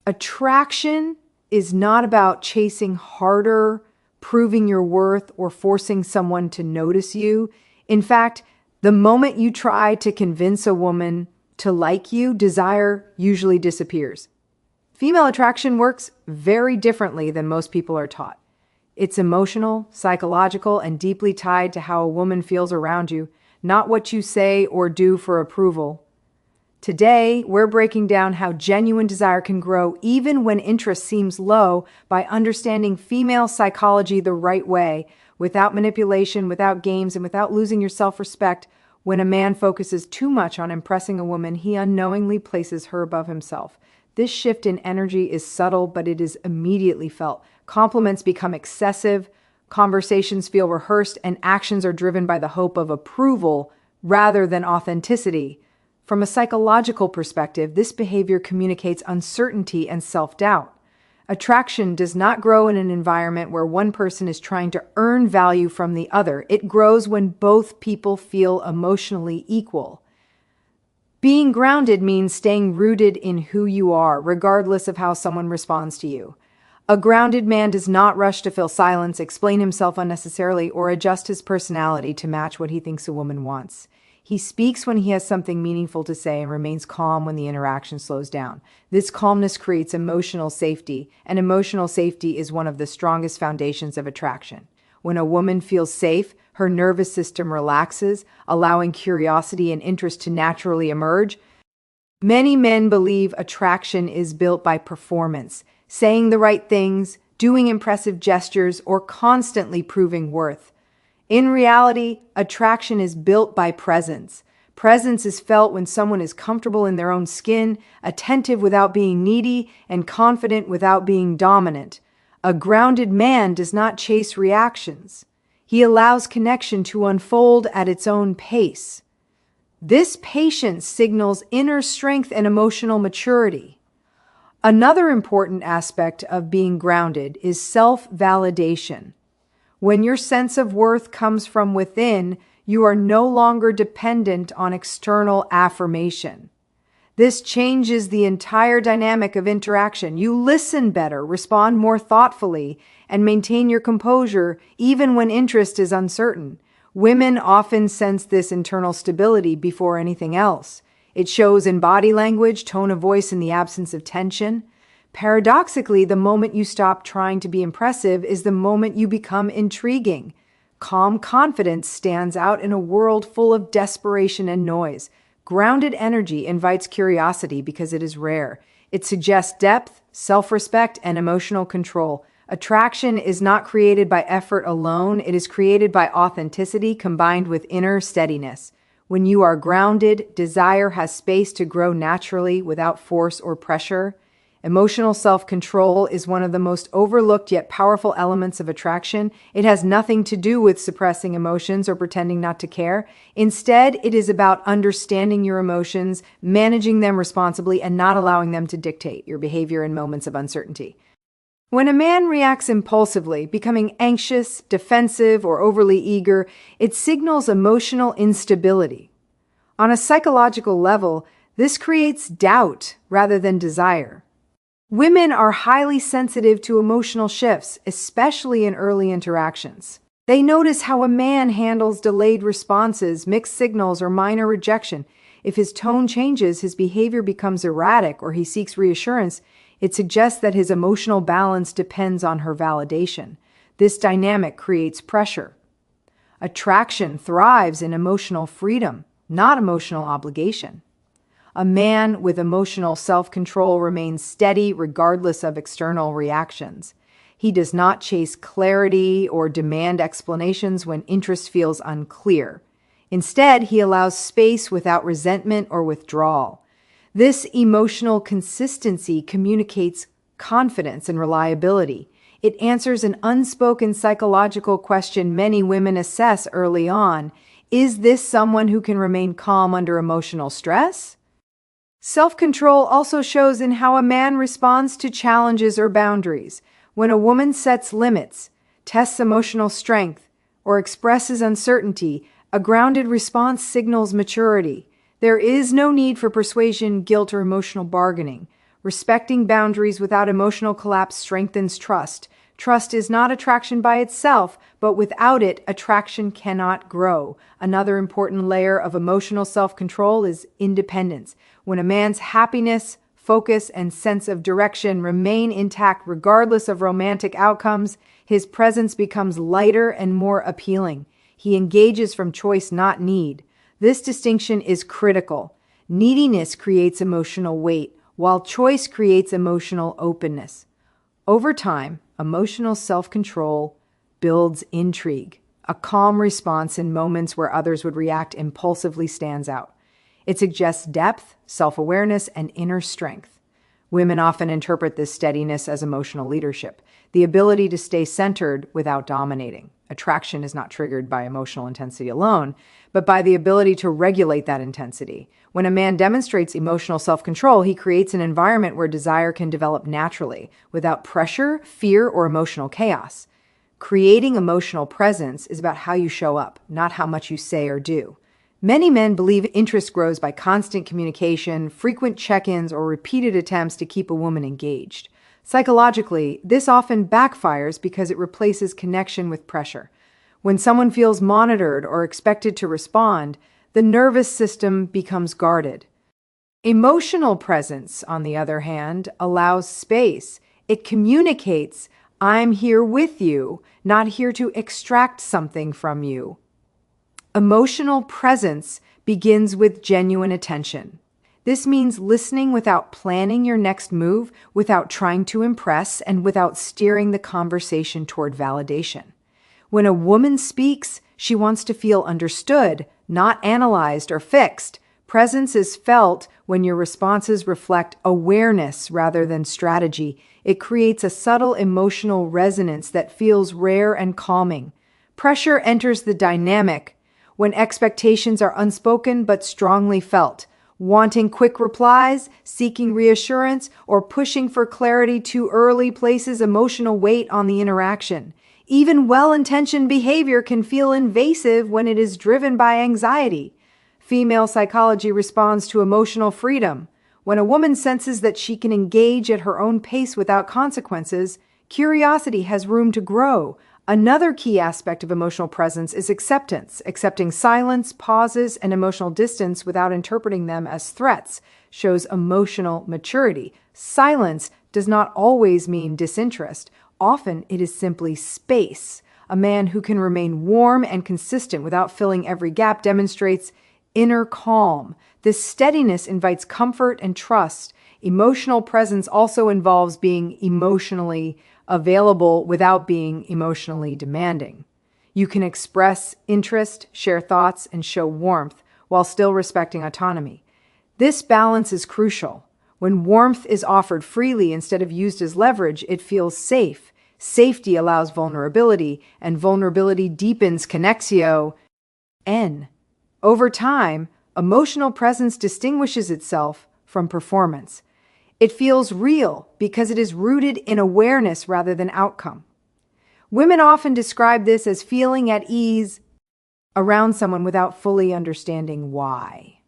Attraction is not about chasing harder, proving your worth, or forcing someone to notice you. In fact, the moment you try to convince a woman to like you, desire usually disappears. Female attraction works very differently than most people are taught. It's emotional, psychological, and deeply tied to how a woman feels around you, not what you say or do for approval. Today, we're breaking down how genuine desire can grow even when interest seems low by understanding female psychology the right way, without manipulation, without games, and without losing your self-respect. When a man focuses too much on impressing a woman, he unknowingly places her above himself. This shift in energy is subtle, but it is immediately felt. Compliments become excessive, conversations feel rehearsed, and actions are driven by the hope of approval rather than authenticity. From a psychological perspective, this behavior communicates uncertainty and self-doubt. Attraction does not grow in an environment where one person is trying to earn value from the other. It grows when both people feel emotionally equal. Being grounded means staying rooted in who you are, regardless of how someone responds to you. A grounded man does not rush to fill silence, explain himself unnecessarily, or adjust his personality to match what he thinks a woman wants. He speaks when he has something meaningful to say and remains calm when the interaction slows down. This calmness creates emotional safety, and emotional safety is one of the strongest foundations of attraction. When a woman feels safe, her nervous system relaxes, allowing curiosity and interest to naturally emerge. Many men believe attraction is built by performance, saying the right things, doing impressive gestures, or constantly proving worth. In reality, attraction is built by presence. Presence is felt when someone is comfortable in their own skin, attentive without being needy, and confident without being dominant. A grounded man does not chase reactions. He allows connection to unfold at its own pace. This patience signals inner strength and emotional maturity. Another important aspect of being grounded is self-validation. When your sense of worth comes from within, you are no longer dependent on external affirmation. This changes the entire dynamic of interaction. You listen better, respond more thoughtfully, and maintain your composure even when interest is uncertain. Women often sense this internal stability before anything else. It shows in body language, tone of voice, and the absence of tension. Paradoxically, the moment you stop trying to be impressive is the moment you become intriguing. Calm confidence stands out in a world full of desperation and noise. Grounded energy invites curiosity because it is rare. It suggests depth, self-respect, and emotional control. Attraction is not created by effort alone. It is created by authenticity combined with inner steadiness. When you are grounded, desire has space to grow naturally without force or pressure. Emotional self-control is one of the most overlooked yet powerful elements of attraction. It has nothing to do with suppressing emotions or pretending not to care. Instead, it is about understanding your emotions, managing them responsibly, and not allowing them to dictate your behavior in moments of uncertainty. When a man reacts impulsively, becoming anxious, defensive, or overly eager, it signals emotional instability. On a psychological level, this creates doubt rather than desire. Women are highly sensitive to emotional shifts, especially in early interactions. They notice how a man handles delayed responses, mixed signals, or minor rejection. If his tone changes, his behavior becomes erratic, or he seeks reassurance, it suggests that his emotional balance depends on her validation. This dynamic creates pressure. Attraction thrives in emotional freedom, not emotional obligation. A man with emotional self-control remains steady regardless of external reactions. He does not chase clarity or demand explanations when interest feels unclear. Instead, he allows space without resentment or withdrawal. This emotional consistency communicates confidence and reliability. It answers an unspoken psychological question many women assess early on. Is this someone who can remain calm under emotional stress? Self-control also shows in how a man responds to challenges or boundaries. When a woman sets limits, tests emotional strength, or expresses uncertainty, a grounded response signals maturity. There is no need for persuasion, guilt, or emotional bargaining. Respecting boundaries without emotional collapse strengthens trust. Trust is not attraction by itself, but without it, attraction cannot grow. Another important layer of emotional self-control is independence. When a man's happiness, focus, and sense of direction remain intact regardless of romantic outcomes, his presence becomes lighter and more appealing. He engages from choice, not need. This distinction is critical. Neediness creates emotional weight, while choice creates emotional openness. Over time, emotional self-control builds intrigue. A calm response in moments where others would react impulsively stands out. It suggests depth, self-awareness, and inner strength. Women often interpret this steadiness as emotional leadership, the ability to stay centered without dominating. Attraction is not triggered by emotional intensity alone, but by the ability to regulate that intensity. When a man demonstrates emotional self-control, he creates an environment where desire can develop naturally, without pressure, fear, or emotional chaos. Creating emotional presence is about how you show up, not how much you say or do. Many men believe interest grows by constant communication, frequent check-ins, or repeated attempts to keep a woman engaged. Psychologically, this often backfires because it replaces connection with pressure. When someone feels monitored or expected to respond, the nervous system becomes guarded. Emotional presence, on the other hand, allows space. It communicates, "I'm here with you, not here to extract something from you." Emotional presence begins with genuine attention. This means listening without planning your next move, without trying to impress, and without steering the conversation toward validation. When a woman speaks, she wants to feel understood, not analyzed or fixed. Presence is felt when your responses reflect awareness rather than strategy. It creates a subtle emotional resonance that feels rare and calming. Pressure enters the dynamic when expectations are unspoken but strongly felt. Wanting quick replies, seeking reassurance, or pushing for clarity too early places emotional weight on the interaction. Even well-intentioned behavior can feel invasive when it is driven by anxiety. Female psychology responds to emotional freedom. When a woman senses that she can engage at her own pace without consequences, curiosity has room to grow. Another key aspect of emotional presence is acceptance. Accepting silence, pauses, and emotional distance without interpreting them as threats shows emotional maturity. Silence does not always mean disinterest. Often it is simply space. A man who can remain warm and consistent without filling every gap demonstrates inner calm. This steadiness invites comfort and trust. Emotional presence also involves being emotionally available without being emotionally demanding. You can express interest, share thoughts, and show warmth while still respecting autonomy. This balance is crucial. When warmth is offered freely instead of used as leverage, it feels safe. Safety allows vulnerability, and vulnerability deepens connexio. Over time, emotional presence distinguishes itself from performance. It feels real because it is rooted in awareness rather than outcome. Women often describe this as feeling at ease around someone without fully understanding why.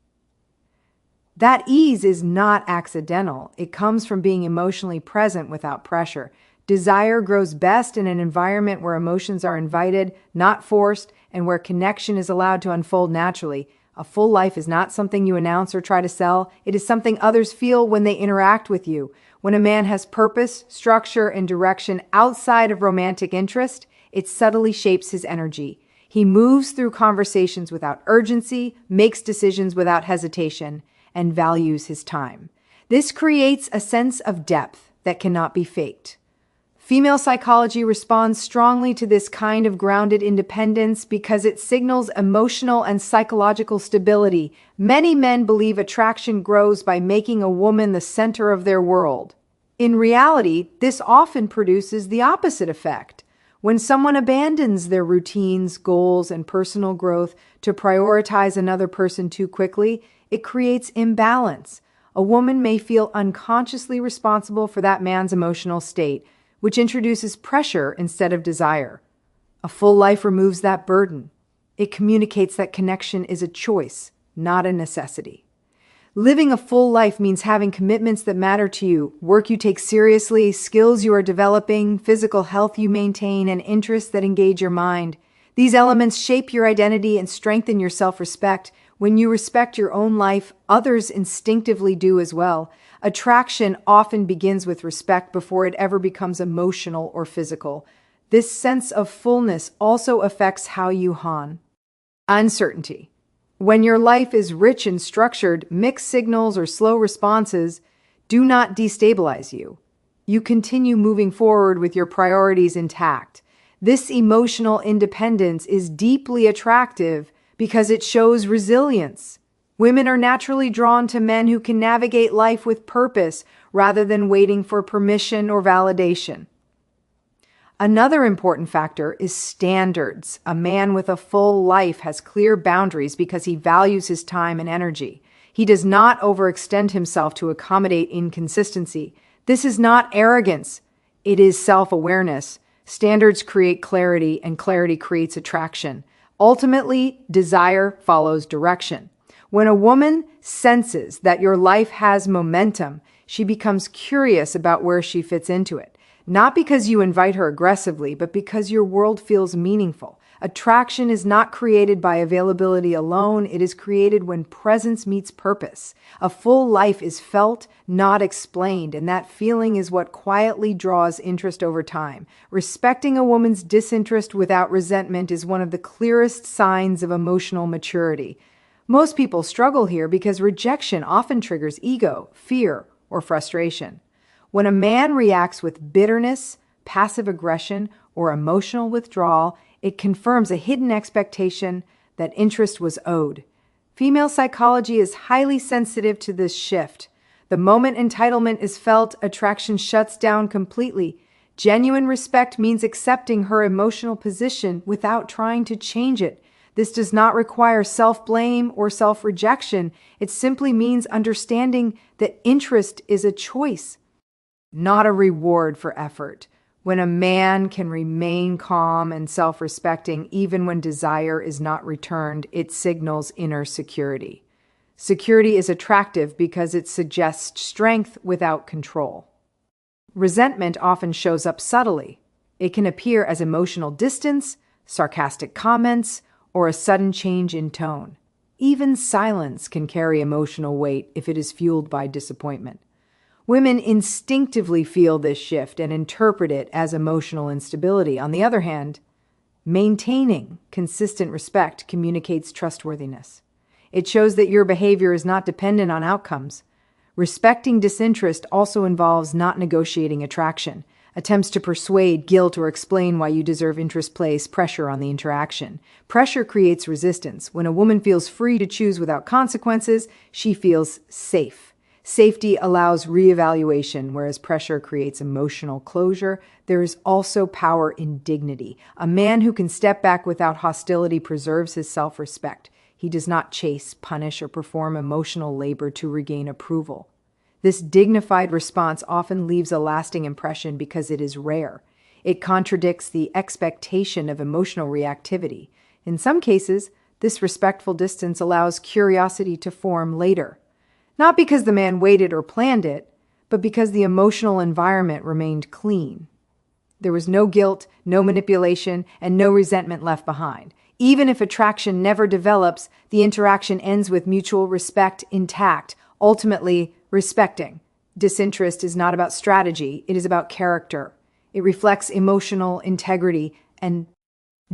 That ease is not accidental. It comes from being emotionally present without pressure. Desire grows best in an environment where emotions are invited, not forced, and where connection is allowed to unfold naturally. A full life is not something you announce or try to sell. It is something others feel when they interact with you. When a man has purpose, structure, and direction outside of romantic interest, it subtly shapes his energy. He moves through conversations without urgency, makes decisions without hesitation, and values his time. This creates a sense of depth that cannot be faked. Female psychology responds strongly to this kind of grounded independence because it signals emotional and psychological stability. Many men believe attraction grows by making a woman the center of their world. In reality, this often produces the opposite effect. When someone abandons their routines, goals, and personal growth to prioritize another person too quickly, it creates imbalance. A woman may feel unconsciously responsible for that man's emotional state, which introduces pressure instead of desire. A full life removes that burden. It communicates that connection is a choice, not a necessity. Living a full life means having commitments that matter to you, work you take seriously, skills you are developing, physical health you maintain, and interests that engage your mind. These elements shape your identity and strengthen your self-respect. When you respect your own life, others instinctively do as well. Attraction often begins with respect before it ever becomes emotional or physical. This sense of fullness also affects how you hone. Uncertainty. When your life is rich and structured, mixed signals or slow responses do not destabilize you. You continue moving forward with your priorities intact. This emotional independence is deeply attractive because it shows resilience. Women are naturally drawn to men who can navigate life with purpose rather than waiting for permission or validation. Another important factor is standards. A man with a full life has clear boundaries because he values his time and energy. He does not overextend himself to accommodate inconsistency. This is not arrogance. It is self-awareness. Standards create clarity, and clarity creates attraction. Ultimately, desire follows direction. When a woman senses that your life has momentum, she becomes curious about where she fits into it. Not because you invite her aggressively, but because your world feels meaningful. Attraction is not created by availability alone. It is created when presence meets purpose. A full life is felt, not explained, and that feeling is what quietly draws interest over time. Respecting a woman's disinterest without resentment is one of the clearest signs of emotional maturity. Most people struggle here because rejection often triggers ego, fear, or frustration. When a man reacts with bitterness, passive aggression, or emotional withdrawal, it confirms a hidden expectation that interest was owed. Female psychology is highly sensitive to this shift. The moment entitlement is felt, attraction shuts down completely. Genuine respect means accepting her emotional position without trying to change it. This does not require self-blame or self-rejection. It simply means understanding that interest is a choice, not a reward for effort. When a man can remain calm and self-respecting even when desire is not returned, it signals inner security. Security is attractive because it suggests strength without control. Resentment often shows up subtly. It can appear as emotional distance, sarcastic comments, or a sudden change in tone. Even silence can carry emotional weight if it is fueled by disappointment. Women instinctively feel this shift and interpret it as emotional instability. On the other hand, maintaining consistent respect communicates trustworthiness. It shows that your behavior is not dependent on outcomes. Respecting disinterest also involves not negotiating attraction. Attempts to persuade, guilt, or explain why you deserve interest place pressure on the interaction. Pressure creates resistance. When a woman feels free to choose without consequences, she feels safe. Safety allows reevaluation, whereas pressure creates emotional closure. There is also power in dignity. A man who can step back without hostility preserves his self-respect. He does not chase, punish, or perform emotional labor to regain approval. This dignified response often leaves a lasting impression because it is rare. It contradicts the expectation of emotional reactivity. In some cases, this respectful distance allows curiosity to form later. Not because the man waited or planned it, but because the emotional environment remained clean. There was no guilt, no manipulation, and no resentment left behind. Even if attraction never develops, the interaction ends with mutual respect intact, ultimately respecting. Disinterest is not about strategy, it is about character. It reflects emotional integrity and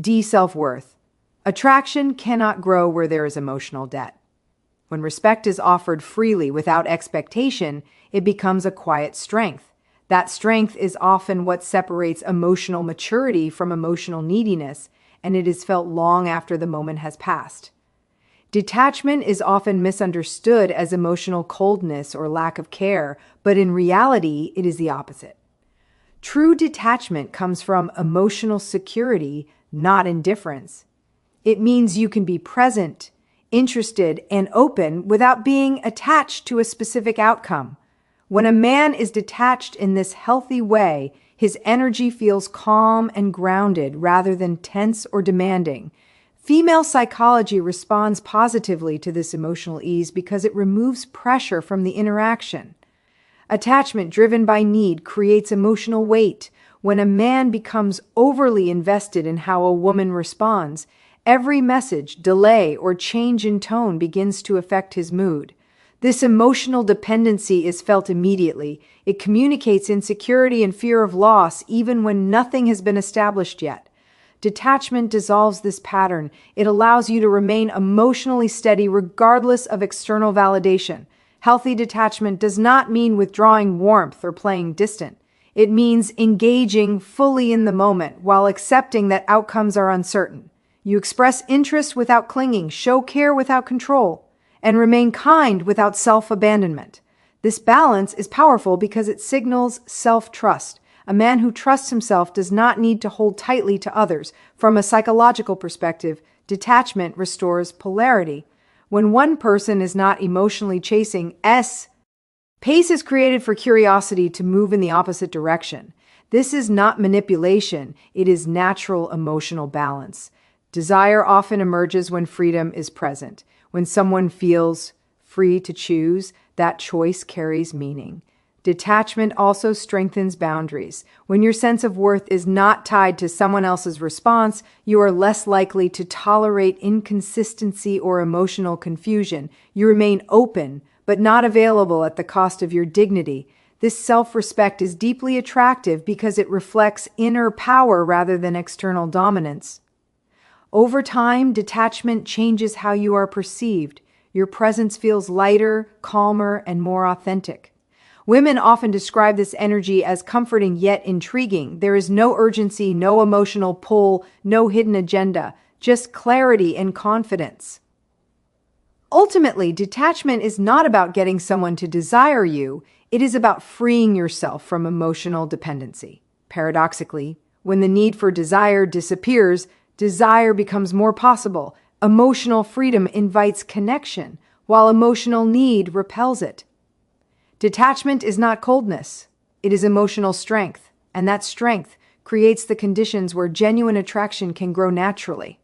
self-worth. Attraction cannot grow where there is emotional debt. When respect is offered freely without expectation, it becomes a quiet strength. That strength is often what separates emotional maturity from emotional neediness, and it is felt long after the moment has passed. Detachment is often misunderstood as emotional coldness or lack of care, but in reality, it is the opposite. True detachment comes from emotional security, not indifference. It means you can be present, interested, and open without being attached to a specific outcome. When a man is detached in this healthy way, his energy feels calm and grounded rather than tense or demanding. Female psychology responds positively to this emotional ease because it removes pressure from the interaction. Attachment driven by need creates emotional weight. When a man becomes overly invested in how a woman responds, every message, delay, or change in tone begins to affect his mood. This emotional dependency is felt immediately. It communicates insecurity and fear of loss even when nothing has been established yet. Detachment dissolves this pattern. It allows you to remain emotionally steady regardless of external validation. Healthy detachment does not mean withdrawing warmth or playing distant. It means engaging fully in the moment while accepting that outcomes are uncertain. You express interest without clinging, show care without control, and remain kind without self-abandonment. This balance is powerful because it signals self-trust. A man who trusts himself does not need to hold tightly to others. From a psychological perspective, detachment restores polarity. When one person is not emotionally chasing pace is created for curiosity to move in the opposite direction. This is not manipulation, it is natural emotional balance. Desire often emerges when freedom is present. When someone feels free to choose, that choice carries meaning. Detachment also strengthens boundaries. When your sense of worth is not tied to someone else's response, you are less likely to tolerate inconsistency or emotional confusion. You remain open, but not available at the cost of your dignity. This self-respect is deeply attractive because it reflects inner power rather than external dominance. Over time, detachment changes how you are perceived. Your presence feels lighter, calmer, and more authentic. Women often describe this energy as comforting yet intriguing. There is no urgency, no emotional pull, no hidden agenda, just clarity and confidence. Ultimately, detachment is not about getting someone to desire you. It is about freeing yourself from emotional dependency. Paradoxically, when the need for desire disappears, desire becomes more possible. Emotional freedom invites connection, while emotional need repels it. Detachment is not coldness. It is emotional strength, and that strength creates the conditions where genuine attraction can grow naturally.